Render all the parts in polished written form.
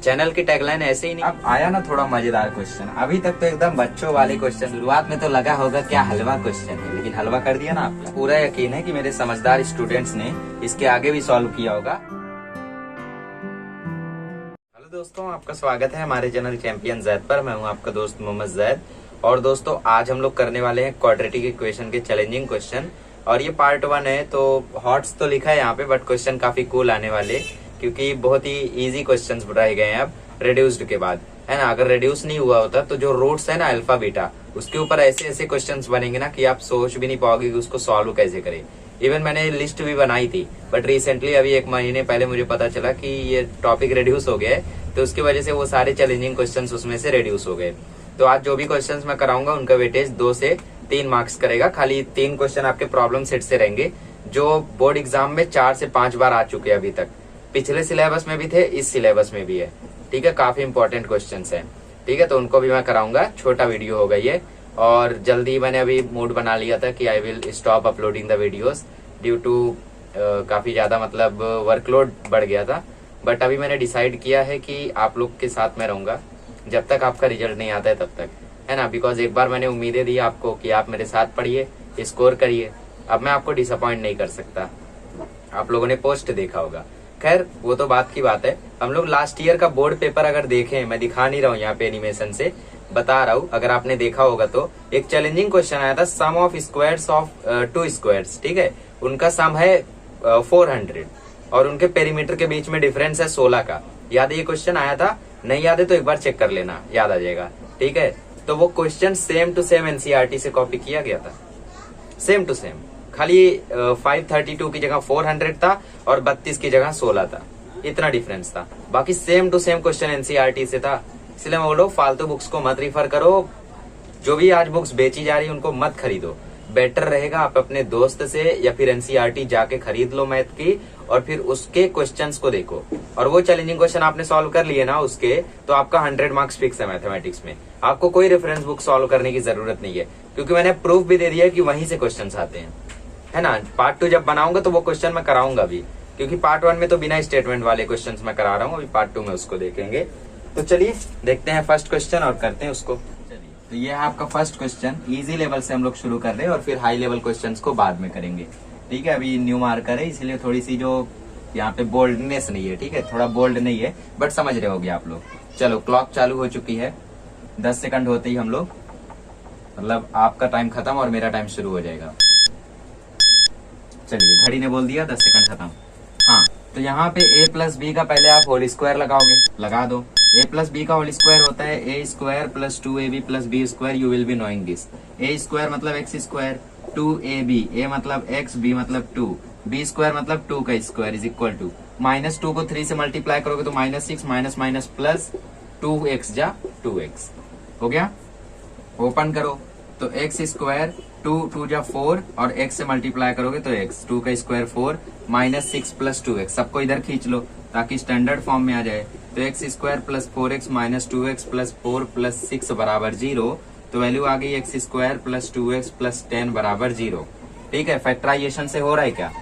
Channel की tagline ऐसे ही नहीं। अब आया ना थोड़ा मजेदार क्वेश्चन। अभी तक तो एकदम बच्चों वाले क्वेश्चन, शुरुआत में तो लगा होगा क्या हलवा क्वेश्चन है, लेकिन हलवा कर दिया ना आपका। पूरा यकीन है कि मेरे समझदार स्टूडेंट्स ने इसके आगे भी सॉल्व किया होगा। हेलो दोस्तों, आपका स्वागत है हमारे चैनल चैंपियन जैद पर। मैं हूं आपका दोस्त मोहम्मद जैद। और दोस्तों आज हम लोग करने वाले हैं क्वाड्रेटिक इक्वेशन के चैलेंजिंग क्वेश्चन, और ये पार्ट 1 है। तो हॉट्स तो लिखा है यहाँ पे, बट क्वेश्चन काफी कूल आने वाले, क्योंकि बहुत ही इजी क्वेश्चंस बनाए गए हैं अब रिड्यूस्ड के बाद, है ना। अगर रिड्यूस नहीं हुआ होता तो जो रूट्स है ना अल्फा बीटा, उसके ऊपर ऐसे ऐसे क्वेश्चंस बनेंगे ना कि आप सोच भी नहीं पाओगे कि उसको सॉल्व कैसे करें। इवन मैंने लिस्ट भी बनाई थी, बट रिसेंटली अभी 1 महीने पहले मुझे पता चला कि ये टॉपिक रिड्यूस हो गया है, तो उसकी वजह से वो सारे चैलेंजिंग क्वेश्चंस उसमें से रिड्यूस हो गए। तो आज जो भी क्वेश्चंस मैं कराऊंगा उनका वेटेज 2 से 3 मार्क्स करेगा। खाली 3 क्वेश्चन आपके प्रॉब्लम सेट से रहेंगे, जो बोर्ड एग्जाम में 4 से 5 बार आ चुके हैं अभी तक। पिछले सिलेबस में भी थे, इस सिलेबस में भी है, ठीक है। काफी इंपॉर्टेंट क्वेश्चंस हैं, ठीक है। तो उनको भी मैं कराऊंगा। छोटा वीडियो होगा ये, और जल्दी मैंने अभी मूड बना लिया था कि I will stop uploading the videos due to काफी ज्यादा मतलब वर्कलोड बढ़ गया था। बट अभी मैंने डिसाइड किया है कि आप लोग के साथ मैं रहूंगा जब तक आपका रिजल्ट नहीं आता है तब तक, है ना। बिकॉज एक बार मैंने उम्मीदें दी आपको कि आप मेरे साथ पढ़िए, स्कोर करिए। अब मैं आपको डिसअपॉइंट नहीं कर सकता। आप लोगों ने पोस्ट देखा होगा, खैर वो तो बात की बात है। हम लोग लास्ट ईयर का बोर्ड पेपर अगर देखें, मैं दिखा नहीं रहा हूँ यहाँ पे एनिमेशन से, बता रहा हूँ, अगर आपने देखा होगा तो एक चैलेंजिंग क्वेश्चन आया था, सम ऑफ स्क्वायर्स ऑफ 2 स्क्वायर्स, ठीक है। उनका सम है 400 और उनके पेरीमीटर के बीच में डिफरेंस है 16 का। याद है ये क्वेश्चन आया था? नहीं याद है तो एक बार चेक कर लेना, याद आ जाएगा, ठीक है। तो वो question same to same NCERT से कॉपी किया गया था, सेम टू सेम। खाली 532 की जगह 400 था और 32 की जगह 16 था, इतना डिफरेंस था। बाकी same to same question NCERT से था। इसलिए मैं बोलो फालतू बुक्स को मत रिफर करो। जो भी आज बुक्स बेची जा रही उनको मत खरीदो। बेटर रहेगा आप अपने दोस्त से या फिर एनसीईआरटी जाके खरीद लो मैथ की, और फिर उसके क्वेश्चंस को देखो। और वो चैलेंजिंग क्वेश्चन आपने सॉल्व कर लिए ना उसके, तो आपका 100 मार्क्स फिक्स है मैथमेटिक्स में। आपको कोई रेफरेंस बुक सॉल्व करने की जरूरत नहीं है, क्योंकि मैंने प्रूफ भी दे दिया कि वहीं से क्वेश्चन आते हैं, है ना। पार्ट 2 जब बनाऊंगा तो वो क्वेश्चन मैं कराऊंगा भी, क्योंकि पार्ट 1 में तो बिना स्टेटमेंट वाले क्वेश्चन मैं करा रहा हूँ। अभी पार्ट 2 में उसको देखेंगे। तो चलिए देखते हैं फर्स्ट क्वेश्चन और करते हैं उसको। तो ये है आपका फर्स्ट क्वेश्चन। इजी लेवल से हम लोग शुरू कर रहे हैं और फिर हाई लेवल क्वेश्चंस को बाद में करेंगे, ठीक है। अभी न्यू मार्कर है, इसलिए थोड़ी सी जो यहाँ पे बोल्डनेस नहीं है, ठीक है, थोड़ा बोल्ड नहीं है, बट समझ रहे होगे आप लोग। चलो क्लॉक चालू हो चुकी है, 10 सेकंड होते ही हम लोग, मतलब आपका टाइम खत्म और मेरा टाइम शुरू हो जाएगा। चलिए घड़ी ने बोल दिया 10 सेकंड खत्म। हाँ, तो यहाँ पे a प्लस बी का पहले आप होल स्क्वायर लगाओगे, लगा दो। a प्लस बी का होल स्क्वायर होता है a square plus 2ab plus B square. You will be knowing this. a square मतलब x स्क्वायर, 2ab, a मतलब x, b मतलब 2, b स्क्वायर मतलब 2 का स्क्वायर इज इक्वल टू -2 को 3 से मल्टीप्लाई करोगे तो -6 माइनस माइनस प्लस 2x जा 2x हो गया। ओपन करो तो x स्क्वायर 2 जा 4 और x से मल्टीप्लाई करोगे तो x, 2 का स्क्वायर 4 -6 प्लस 2x। सबको इधर खींच लो ताकि स्टैंडर्ड फॉर्म में आ जाए। तो x square plus 4x minus 2x plus 4 plus 6 बराबर 0। तो वैल्यू आ गई x square plus 2x plus 10 बराबर 0, ठीक है। फैक्टराइजेशन से हो रहा है क्या?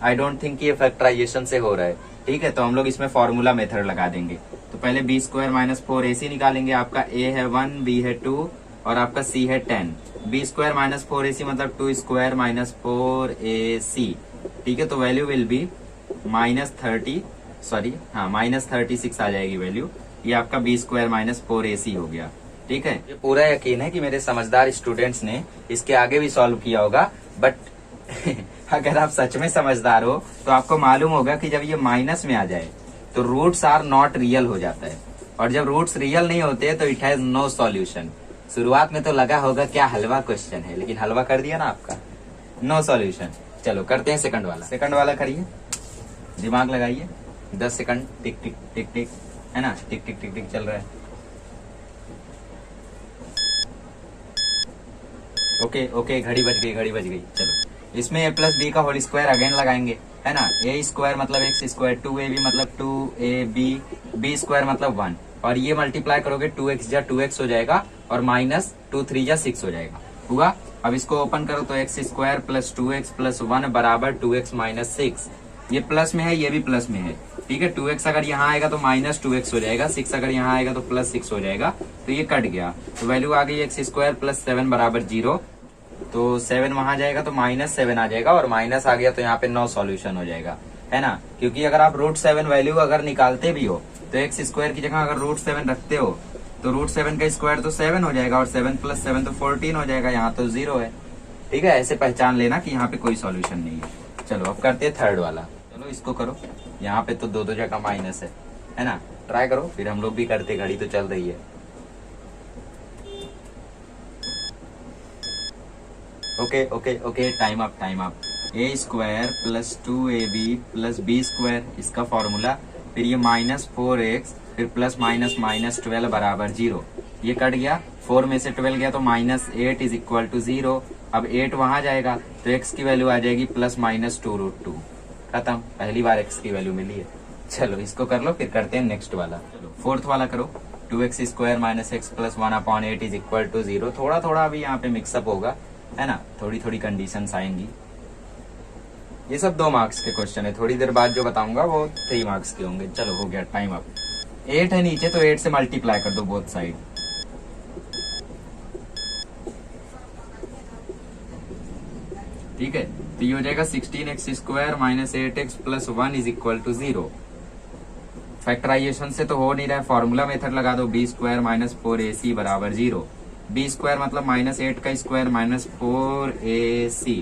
आई डोंट थिंक ये फैक्टराइजेशन से हो रहा है, ठीक है। तो हम लोग इसमें फॉर्मूला मेथड लगा देंगे। तो पहले बी स्क्वायर माइनस 4ac निकालेंगे। आपका a है 1, b है 2 और आपका c है 10। बी स्क्वायर माइनस 4ac मतलब 2 स्क्वायर माइनस 4ac, ठीक है। तो वैल्यू विल बी -36 आ जाएगी वैल्यू। ये आपका बी स्क्वायर माइनस 4ac हो गया, ठीक है। ये पूरा यकीन है कि मेरे समझदार स्टूडेंट्स ने इसके आगे भी सॉल्व किया होगा, बट अगर आप सच में समझदार हो तो आपको मालूम होगा कि जब ये माइनस में आ जाए तो रूट्स आर नॉट रियल हो जाता है, और जब रूट्स रियल नहीं होते तो इट हैज नो सॉल्यूशन। शुरुआत में तो लगा होगा क्या हलवा क्वेश्चन है, लेकिन हलवा कर दिया ना आपका, नो सॉल्यूशन। चलो करते हैं सेकंड वाला। सेकंड वाला करिए, दिमाग लगाइए। 10 सेकंड टिक टिक टिक टिक, है ना, टिक टिक टिक टिक चल रहा है। ओके ओके, घड़ी बज गई, घड़ी बज गई। चलो इसमें a प्लस बी का होल स्क्वायर अगेन लगाएंगे, है ना। a स्क्वायर मतलब x स्क्वायर, 2ab मतलब 2ab, b स्क्वायर मतलब 1, और ये मल्टीप्लाई करोगे 2x जा 2x हो जाएगा और माइनस 2 3 जा 6 हो जाएगा, हुआ। अब इसको ओपन करो तो x square plus 2x plus 1 बराबर 2x माइनस 6। ये प्लस में है, ये भी प्लस में है, ठीक है। 2x अगर यहाँ आएगा तो माइनस 2x हो जाएगा, 6 अगर यहाँ आएगा तो प्लस 6 हो जाएगा, तो ये कट गया, तो वैल्यू आ गई एक्स स्क्वायर प्लस 7 बराबर 0। तो 7 वहां जाएगा तो माइनस 7 आ जाएगा, और माइनस आ गया तो यहाँ पे नो सॉल्यूशन हो जाएगा, है ना। क्योंकि अगर आप √7 वैल्यू अगर निकालते भी हो तो एक्स स्क्वायर की जगह अगर √7 रखते हो तो √7 का स्क्वायर तो 7 हो जाएगा, और 7 प्लस 7 तो 14 हो जाएगा, यहाँ तो 0 है। ठीक है, ऐसे पहचान लेना कि यहाँ पे कोई सॉल्यूशन नहीं है। चलो अब करते हैं थर्ड वाला। चलो इसको करो, यहाँ पे तो दो जगह माइनस है ना। ट्राई करो, फिर हम लोग भी करते, घड़ी तो चल रही है। Okay okay okay, time up time up. A square plus 2ab plus B square, इसका फॉर्मूला, फिर ये -4x, फिर प्लस माइनस -12 बराबर 0। ये कट गया, 4 में से 12 गया तो -8 इज इक्वल टू 0। अब 8 वहां जाएगा तो x की वैल्यू आ जाएगी प्लस -2√2। खत्म, पहली बार x की वैल्यू मिली है। चलो इसको कर लो, फिर करते हैं नेक्स्ट वाला। चलो फोर्थ वाला करो। 2x square minus X plus 1/8 is equal to 0। थोड़ा थोड़ा अभी यहाँ पे मिक्सअप होगा, है ना, थोड़ी थोड़ी कंडीशंस आएंगी। ये सब 2 मार्क्स के क्वेश्चन है, थोड़ी देर बाद जो बताऊंगा वो 3 मार्क्स के होंगे। चलो हो गया, टाइम अप। 8 है नीचे तो 8 से मल्टीप्लाई कर दो बोथ साइड। ठीक है, तो ये हो जाएगा 16x square minus 8x plus 1 is equal to 0। Factorisation से तो हो नहीं रहा है, फॉर्मूला मेथड लगा दो। बी स्क्वायर माइनस 4ac बराबर 0। बी स्क्वायर मतलब -8 का square minus 4ac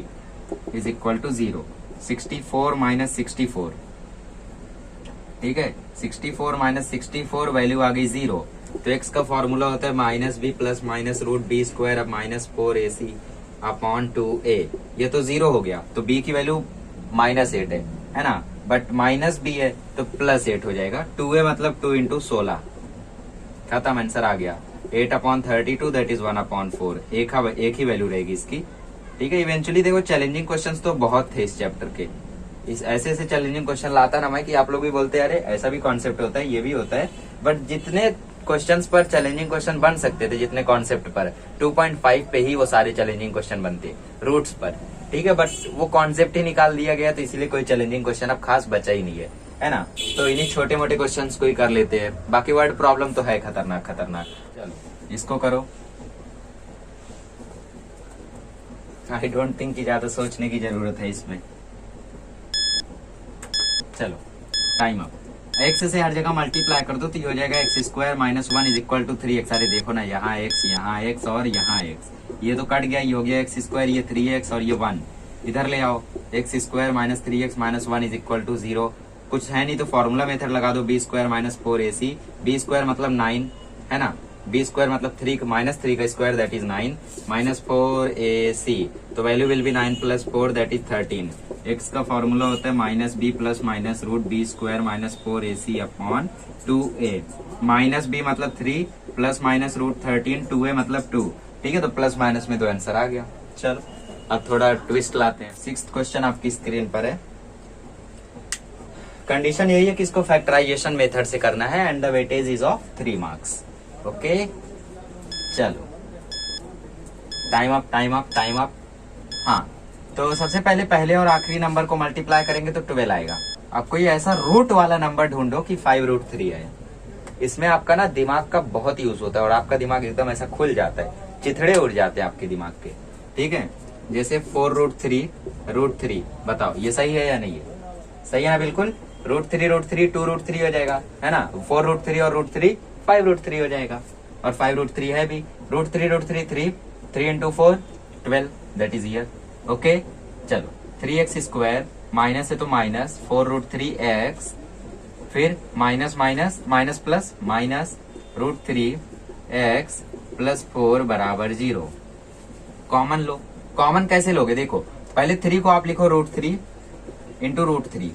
is equal to 0। 64 minus 64, ठीक है, 64 माइनस 64 वैल्यू आ गई 0। तो x का फॉर्मूला होता है -b plus minus √b square अब -4ac अपॉन 2a। ये तो 0 हो गया, तो b की वैल्यू -8 है ना, बट -b है तो +8 हो जाएगा। 2a मतलब 2 इंटू 16। खत्म, आंसर आ गया 8/32 दैट इज 1/4। एक ही वैल्यू रहेगी इसकी। ठीक है, इवेंचुअली देखो चैलेंजिंग क्वेश्चंस तो बहुत थे इस चैप्टर के। इस ऐसे चैलेंजिंग क्वेश्चन लाता ना मैं कि आप लोग भी बोलते हैं अरे ऐसा भी कॉन्सेप्ट होता है, ये भी होता है। बट जितने क्वेश्चंस पर चैलेंजिंग क्वेश्चन बन सकते थे, जितने कॉन्सेप्ट पर 2.5 पे ही वो सारे चैलेंजिंग क्वेश्चन बनते रूट्स पर। ठीक है, बट वो कॉन्सेप्ट ही निकाल दिया गया तो इसीलिए कोई चैलेंजिंग क्वेश्चन अब खास बचा ही नहीं है ना। तो इन्हीं छोटे मोटे क्वेश्चंस को ही कर लेते हैं, बाकी वर्ड प्रॉब्लम तो है खतरनाक खतरनाक। चलो इसको करो। आई डोंट थिंक कि ज्यादा सोचने की जरूरत है इसमें। चलो टाइम अप। x से हर जगह मल्टीप्लाई कर दो तो ये हो जाएगा x square minus 1 is equal to 3x। अरे देखो ना, यहाँ x और यहाँ x, ये तो कट गया, ये हो गया x स्क्वायर, ये 3x और ये 1 इधर ले आओ। x square minus 3x minus 1 is equal to 0। कुछ है नहीं तो फॉर्मूला मेथड लगा दो। b square minus 4ac, b square मतलब 9 है ना, b स्क्वायर मतलब 3 माइनस 3 का square that is 9 minus 4ac, तो value will be 9 plus 4 that is 13। x का फॉर्मूला होता है -b plus minus √b square minus 4ac upon 2a। Minus b मतलब 3 प्लस माइनस √13, 2a मतलब 2। ठीक है, तो प्लस माइनस में 2 आंसर आ गया। चलो अब थोड़ा ट्विस्ट लाते हैं। 6th क्वेश्चन आपकी स्क्रीन पर है। कंडीशन यही है कि इसको फैक्टराइजेशन मेथड से करना है and the weightage is of 3 marks. Okay, चलो time up time up time up. हाँ, तो सबसे पहले और आखिरी नंबर को मल्टीप्लाई करेंगे तो 12 आएगा। अब कोई ऐसा रूट वाला नंबर ढूंढो कि 5√3 है। इसमें आपका ना दिमाग का बहुत यूज होता है और आपका दिमाग एकदम ऐसा खुल जाता है, चिथड़े उड़ जाते हैं आपके दिमाग के। ठीक है, जैसे 4√3 बताओ ये सही है या नहीं है? सही है ना, बिल्कुल। √3 2√3 हो जाएगा, है ना। 4√3 और √3 5√3 हो जाएगा, और 5√3 है भी। √3 3 into 4 12 that is here. Okay, चलो 3x स्क्वायर माइनस है तो माइनस 4√3x, फिर minus minus minus plus minus √3x plus 4 बराबर 0। कॉमन लो। कॉमन कैसे लोगे? देखो पहले 3 को आप लिखो √3 इंटू √3।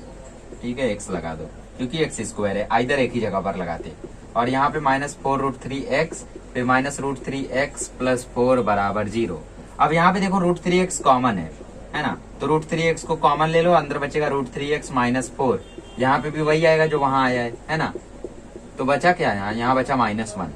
ठीक है, x लगा दो क्योंकि x स्क्वायर है, आइदर एक ही जगह पर लगाते। और यहाँ पे माइनस 4√3x, फिर माइनस √3x प्लस 4 बराबर 0। अब यहाँ पे देखो √3x कॉमन है ना, तो √3x को कॉमन ले लो, अंदर बचेगा √3x माइनस 4। यहाँ पे भी वही आएगा जो वहां आया है ना, तो बचा क्या यहाँ बचा -1।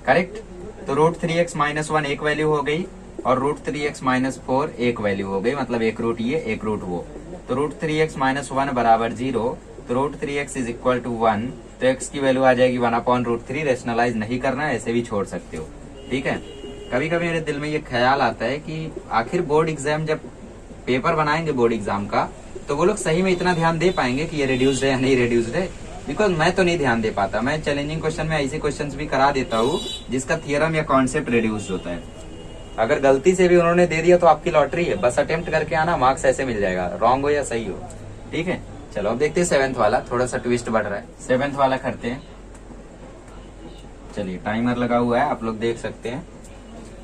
करेक्ट, तो √3x माइनस 1 एक वैल्यू हो गई और √3x माइनस 4 एक वैल्यू हो गई, मतलब एक रूट ये एक रूट वो। तो √3x माइनस 1 बराबर 0, तो √3x इज इक्वल टू 1, तो x की वैल्यू आ जाएगी 1/√3। रेशनलाइज नहीं करना है, ऐसे भी छोड़ सकते हो, ठीक है। कभी कभी मेरे दिल में ये ख्याल आता है कि आखिर बोर्ड एग्जाम जब पेपर बनाएंगे बोर्ड एग्जाम का, तो वो लोग सही में इतना ध्यान दे पाएंगे कि ये रिड्यूस्ड है या नहीं रिड्यूस्ड है। बिकॉज मैं तो नहीं ध्यान दे पाता। मैं चैलेंजिंग क्वेश्चन में ऐसे क्वेश्चंस भी करा देता हूँ जिसका थियरम या कॉन्सेप्ट रिड्यूस्ड होता है। अगर गलती से भी उन्होंने दे दिया तो आपकी लॉटरी है, बस अटेम्प्ट करके आना, मार्क्स ऐसे मिल जाएगा, रॉन्ग हो या सही हो, ठीक है। चलो अब देखते हैं 7th वाला, थोड़ा सा ट्विस्ट बढ़ रहा है। 7th वाला करते हैं। चलिए टाइमर लगा हुआ है, आप लोग देख सकते हैं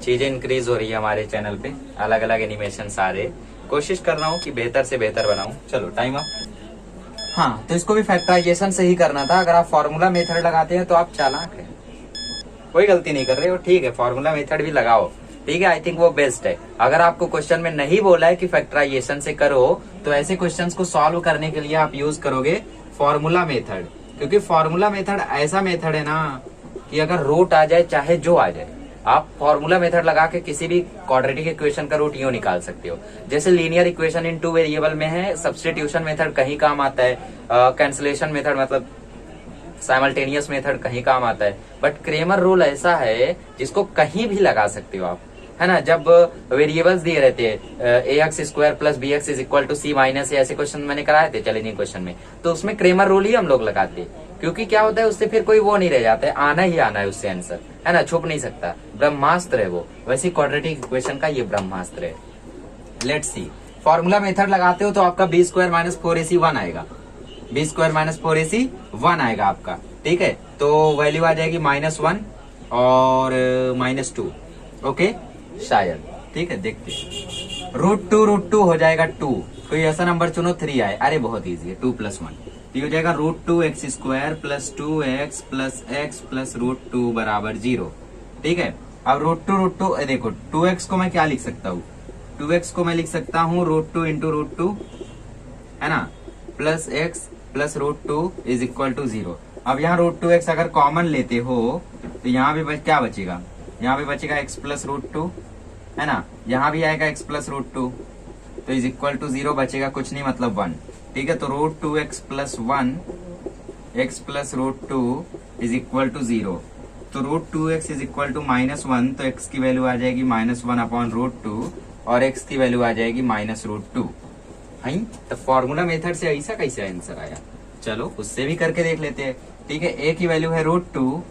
चीजें इंक्रीज हो रही है हमारे चैनल पे, अलग अलग एनिमेशन सारे। कोशिश कर रहा हूँ कि बेहतर से बेहतर बनाऊं। चलो टाइम अप। हाँ, तो इसको भी फैक्टराइजेशन से ही करना था। अगर आप फॉर्मूला मेथड लगाते हैं तो आप चालाक है, कोई गलती नहीं कर रहे हो, ठीक है। फॉर्मूला मेथड भी लगाओ, ठीक है। आई थिंक वो बेस्ट है। अगर आपको क्वेश्चन में नहीं बोला है कि फैक्टराइजेशन से करो, तो ऐसे क्वेश्चंस को सॉल्व करने के लिए आप यूज करोगे फॉर्मूला मेथड, क्योंकि फॉर्मूला मेथड ऐसा मेथड है ना कि अगर रूट आ जाए चाहे जो आ जाए, आप फॉर्मूला मेथड लगा के किसी भी क्वाड्रेटिक इक्वेशन का रूट यूं निकाल सकते हो। जैसे लीनियर इक्वेशन इन 2 वेरिएबल में है, सब्स्टिट्यूशन मेथड कहीं काम आता है, कैंसलेशन मेथड मतलब साइमल्टेनियस मेथड कहीं काम आता है, बट क्रेमर रूल ऐसा है जिसको कहीं भी लगा सकते हो आप, है ना। जब वेरिएबल्स दिए रहते हैं ax² + bx is equal to c minus, ऐसे क्वेश्चन मैंने कराए थे चैलेंजिंग क्वेश्चन में, तो उसमें क्रेमर रूल ही हम लोग लगाते हैं, क्योंकि क्या होता है उससे फिर कोई वो नहीं रह जाता है, आना ही आना है उससे आंसर, है ना, छुप नहीं सकता, ब्रह्मास्त्र है वो। वैसे क्वाड्रेटिक इक्वेशन का ये ब्रह्मास्त्र है। लेट्स सी, फॉर्मूला मेथड लगाते हो तो आपका b² - 4ac 1 आएगा, b² - 4ac 1 आएगा आपका, ठीक है। तो वैल्यू आ जाएगी -1 और -2, ओके शायद, ठीक है। देखते हैं, √2 हो जाएगा 2, कोई ऐसा नंबर चुनो 3 आए, अरे बहुत इजी है, 2 + 1, तो ये हो जाएगा √2x² + 2x + x + √2 = 0, ठीक है। अब √2 देखो 2x को मैं क्या लिख सकता हूँ, 2x को मैं लिख सकता हूँ √2 × √2, है ना, plus x + √2 is equal to 0। अब यहाँ √2x अगर कॉमन लेते हो तो यहाँ भी क्या बचेगा, यहाँ भी बचेगा x + √2, है ना, यहाँ भी आएगा x + √2, तो इज इक्वल टू 0 बचेगा, कुछ नहीं मतलब 1, ठीक है। तो √2x + 1 x + √2 is equal to 0, तो √2x इज इक्वल टू -1, तो x की वैल्यू आ जाएगी -1/√2 और x की वैल्यू आ जाएगी -√2। है तो फॉर्मूला मेथड से ऐसा कैसे आंसर आया, चलो उससे भी करके देख लेते हैं, ठीक है। a की वैल्यू है √2,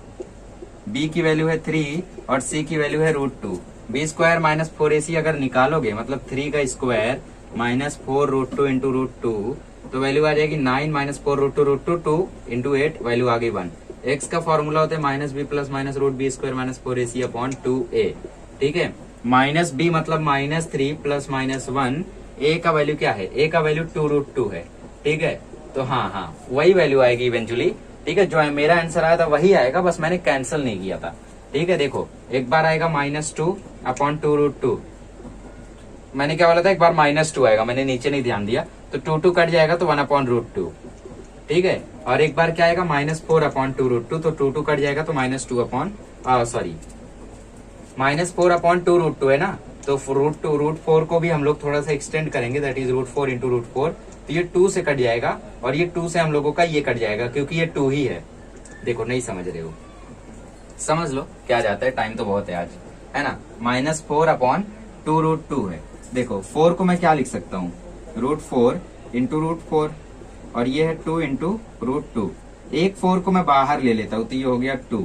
b की वैल्यू है 3 और c की वैल्यू है √2। b² - 4ac अगर निकालोगे मतलब 3 का स्क्वायर -4 √2 × √2, तो वैल्यू आ जाएगी 9 - 4 √2 2 × 8, वैल्यू आ गई 1। x का फॉर्मूला होता है -b + -√b² - 4ac/2a, ठीक है। -b मतलब -3 + -1, a का वैल्यू क्या है, a का वैल्यू 2 √2 है, ठीक है। तो हाँ वही वैल्यू आएगी इवेंचुअली, ठीक है। जो है मेरा आंसर आया था वही आएगा, बस मैंने कैंसिल नहीं किया था, ठीक है। देखो एक बार आएगा -2/2 √2, मैंने क्या बोला था, एक बार -2 आएगा, मैंने नीचे नहीं ध्यान दिया, तो 2 कट जाएगा तो 1/√2, ठीक है। और एक बार क्या आएगा -4/2 √2, तो 2 कट जाएगा तो -4/2 है ना, तो √4 को भी हम लोग थोड़ा सा एक्सटेंड करेंगे, दैट इज √4 × √4, तो ये 2 से कट जाएगा और ये 2 से हम लोगों का ये कट जाएगा, क्योंकि ये 2 ही है। देखो नहीं समझ रहे हो, समझ लो क्या जाता है, टाइम तो बहुत है आज, है ना। -4/2 √2 है। देखो 4 को मैं क्या लिख सकता हूँ, √4 × √4 और ये है 2 × √2। एक 4 को मैं बाहर ले लेता हूँ तो ये हो गया 2,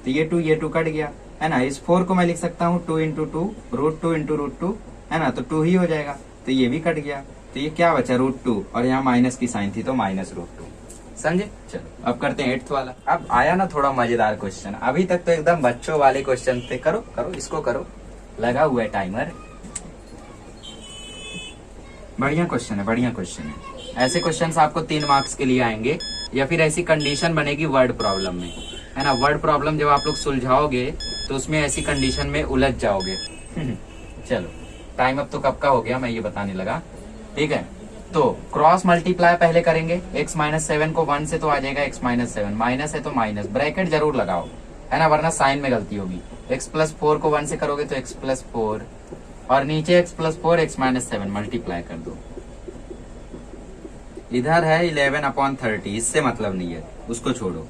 तो ये 2 कट गया, है ना। इस 4 को मैं लिख सकता हूँ 2 × 2 √2 × √2, है ना, तो 2 ही हो जाएगा, तो ये भी कट गया, तो ये क्या बचा √2 और यहाँ माइनस की साइन थी तो -√2, समझे। चलो अब करते हैं 8th वाला। अब आया ना थोड़ा मजेदार क्वेश्चन, अभी तक तो एकदम बच्चों वाले क्वेश्चन थे, करो इसको करो, लगा हुआ है टाइमर। बढ़िया क्वेश्चन है। ऐसे क्वेश्चंस आपको 3 मार्क्स के लिए आएंगे, या फिर ऐसी कंडीशन बनेगी वर्ड प्रॉब्लम में, है ना। वर्ड प्रॉब्लम जब आप लोग सुलझाओगे तो उसमें ऐसी कंडीशन में उलझ जाओगे। चलो टाइम अब तो कब का हो गया मैं ये बताने लगा, ठीक है। तो क्रॉस मल्टीप्लाई पहले करेंगे, x - 7 को 1 से तो आ जाएगा x - 7, माइनस है तो माइनस, ब्रैकेट जरूर लगाओ, है ना, वरना साइन में गलती होगी। x + 4 को 1 से करोगे तो x + 4 और नीचे x + 4 x - 7 मल्टीप्लाई कर दो, इधर है 11/30, इससे मतलब नहीं है, उसको छोड़ो।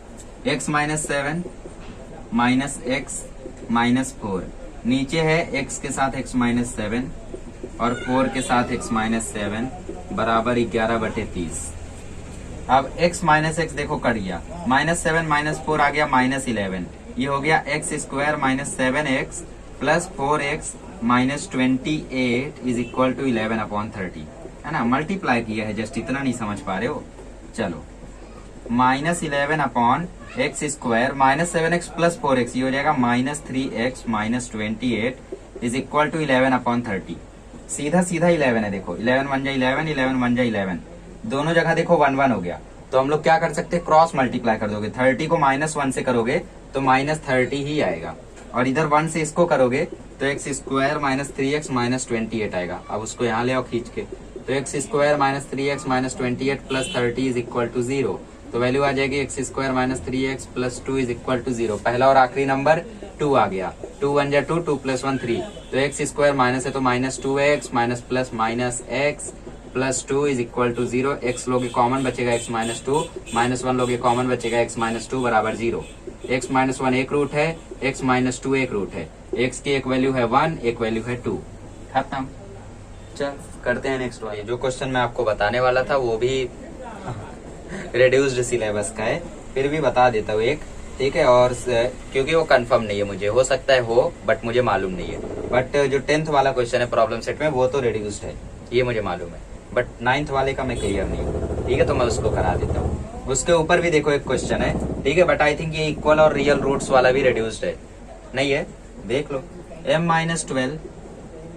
x minus 7 minus x minus 4, नीचे है x के साथ x माइनस 7 और 4 के साथ x माइनस 7 बराबर 11/30। अब x माइनस एक्स देखो कट गया, -7 -4 आ गया -11, ये हो गया x square minus 7x plus 4x minus 28 is equal to 11/30, है ना। मल्टीप्लाई किया है, जस्ट इतना नहीं समझ पा रहे हो। चलो -11/x square minus 7x plus 4x, ये हो जाएगा -3x minus 28 is equal to 11/30। सीधा सीधा 11 है, देखो 11 1 जा 11, 11 1 जा 11, दोनों जगह देखो 1 1 हो गया। तो हम लोग क्या कर सकते हैं, क्रॉस मल्टीप्लाई कर दोगे। 30 को -1 से करोगे तो -30 ही आएगा, और इधर 1 से इसको करोगे तो x square minus 3x minus 28 आएगा। अब उसको यहाँ ले आओ खींच के, तो x square minus 3x minus 28 plus 30 is equal to 0। तो वैल्यू आ जाएगी x square minus 3x plus 2 is equal to 0। पहला और आखिरी नंबर 2 आ गया, 2 1 जा 2, 2 प्लस 1 3, तो x स्क्वायर माइनस है तो -2x minus plus minus x plus 2 is equal to 0। x लोगे कॉमन बचेगा x माइनस 2, -1 लोगे कॉमन बचेगा x माइनस 2 बराबर 0। x माइनस 1 एक रूट है, x माइनस 2 एक रूट है, x की एक वैल्यू है 1, एक वैल्यू है 2, खत्म। चल करते हैं नेक्स्ट वाला। जो क्वेश्चन मैं आपको बताने वाला था वो भी रिड्यूस्ड सिलेबस का है, फिर भी बता देता हूँ एक, ठीक है। और क्योंकि वो कंफर्म नहीं है, मुझे हो सकता है हो बट मुझे मालूम नहीं है। बट जो 10th वाला क्वेश्चन है प्रॉब्लम सेट में वो तो रिड्यूस्ड है, ये मुझे मालूम है, बट 9th वाले का मैं क्लियर नहीं हूँ, ठीक है। तो मैं उसको करा देता हूँ। उसके ऊपर भी देखो एक क्वेश्चन है, ठीक है, बट आई थिंक ये इक्वल और रियल रूट्स वाला भी रिड्यूस्ड है, नहीं है, देख लो। m minus 12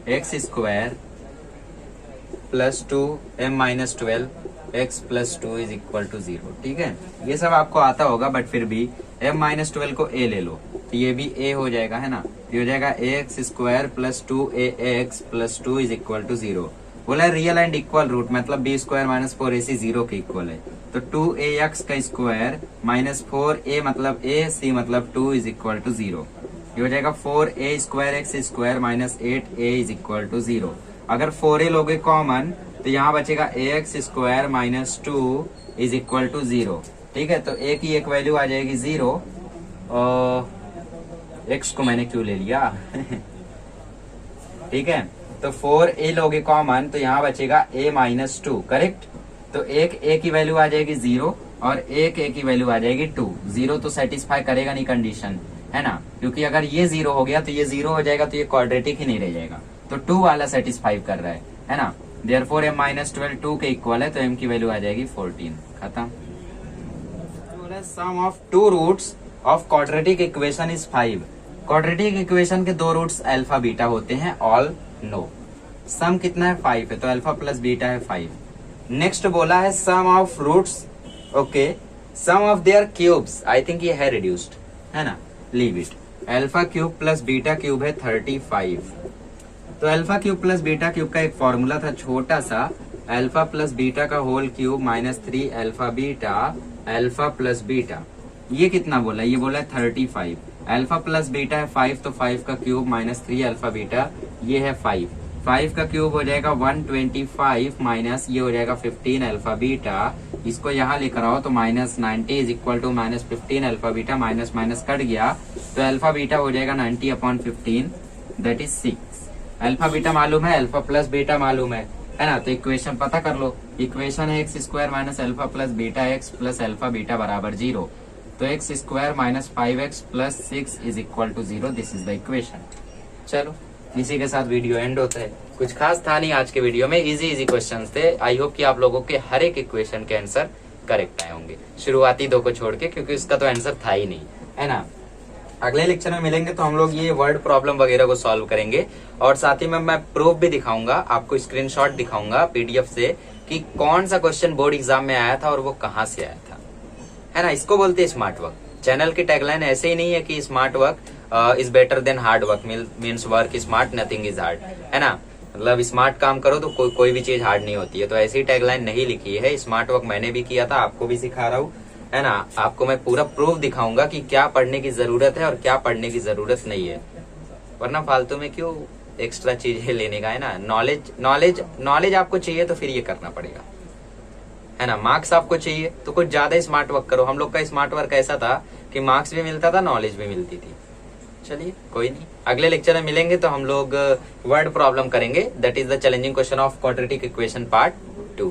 x square plus 2 m minus 12 x plus 2 is equal to 0, ठीक है। ये सब आपको आता होगा, बट फिर भी m माइनस 12 को a ले लो तो ये भी a हो जाएगा, है ना। ये हो जाएगा x square plus 2ax plus 2 is equal to 0। बोला रियल एंड इक्वल रूट, मतलब b स्क्वायर माइनस 4ac 0 के इक्वल है, तो 2ax का स्क्वायर माइनस 4a मतलब a, c मतलब 2 इज इक्वल टू 0। ये हो जाएगा 4a square x square minus 8a is equal to 0। अगर 4a लोगे कॉमन तो यहाँ बचेगा ax square minus 2 is equal to 0, ठीक है। तो a की एक वैल्यू आ जाएगी 0, और x को मैंने क्यों ले लिया ठीक है। तो 4a लोगे कॉमन तो यहाँ बचेगा a माइनस 2, करेक्ट। तो एक a की वैल्यू आ जाएगी 0 और एक a की वैल्यू आ जाएगी 2। 0 तो सेटिस्फाई करेगा नहीं कंडीशन, है ना, क्योंकि अगर ये 0 हो गया तो ये 0 हो जाएगा, तो ये क्वाड्रेटिक ही नहीं रह जाएगा। तो 2 वाला सेटिस्फाई कर रहा है ना। देयरफॉर m माइनस 12 2 के इक्वल है, तो m की वैल्यू आ जाएगी 14, खत्म। Sum of two roots of quadratic equation is 5। Quadratic equation के दो रूट्स अल्फा बीटा होते हैं, ऑल नो। सम कितना है 5 है, तो अल्फा प्लस बीटा है 5। नेक्स्ट बोला है sum of roots, okay, sum of their cubes, I think ये है रिड्यूस्ड, है ना, leave it. Alpha cube plus beta cube है 35। तो alpha cube plus beta cube का एक फॉर्मूला था छोटा सा, अल्फा प्लस बीटा का whole cube minus 3 alpha beta alpha plus beta. ये कितना बोला, ये बोला है 35। अल्फा प्लस बीटा है 5, तो 5 का क्यूब माइनस 3 अल्फा बीटा, ये है 5। 5 का क्यूब हो जाएगा 125 माइनस ये हो जाएगा 15 अल्फा बीटा। इसको यहाँ लेकर आओ तो minus 90 is equal to minus 15 alpha beta, minus minus cut गया तो अल्फा बीटा हो जाएगा 90/15, दैट इज 6। अल्फा बीटा मालूम है, अल्फा प्लस बीटा मालूम है ना। तो इक्वेशन पता कर लो, इक्वेशन है x square minus alpha plus beta x plus alpha beta बराबर 0। तो x square minus 5x plus 6 is equal to 0, this is the equation. चलो इसी के साथ वीडियो एंड होता है। कुछ खास था नहीं आज के वीडियो में, इजी क्वेश्चंस थे। आई होप कि आप लोगों के हर एक इक्वेशन के आंसर करेक्ट आए होंगे, शुरुआती 2 को छोड़ के, क्योंकि उसका तो आंसर था ही नहीं, है ना। अगले लेक्चर में मिलेंगे तो हम लोग ये वर्ड प्रॉब्लम वगैरह को सॉल्व करेंगे, और साथ ही में मैं प्रूफ भी दिखाऊंगा आपको, स्क्रीनशॉट दिखाऊंगा पीडीएफ से कि कौन सा क्वेश्चन बोर्ड एग्जाम में आया था और वो कहाँ से आया था, है ना। इसको बोलते हैं स्मार्ट वर्क। चैनल की टैगलाइन ऐसे ही नहीं है कि smart work is better than hard work, means work smart nothing is hard, है ना। मतलब स्मार्ट काम करो तो कोई भी चीज हार्ड नहीं होती है, तो ऐसी टैगलाइन नहीं लिखी है। स्मार्ट वर्क मैंने भी किया था, आपको भी सिखा रहा हूँ, है ना। आपको मैं पूरा प्रूफ दिखाऊंगा कि क्या पढ़ने की जरूरत है और क्या पढ़ने की जरूरत नहीं है, वरना फालतू में क्यों एक्स्ट्रा चीजें लेने का, है ना। नॉलेज आपको चाहिए तो फिर ये करना पड़ेगा। है ना। मार्क्स आपको चाहिए तो कुछ ज्यादा स्मार्ट वर्क करो। हम लोग का स्मार्ट वर्क ऐसा था कि मार्क्स भी मिलता था, नॉलेज भी मिलती थी। चलिए कोई नहीं, अगले लेक्चर में मिलेंगे तो हम लोग वर्ड प्रॉब्लम करेंगे। That is the challenging question of quadratic equation part 2।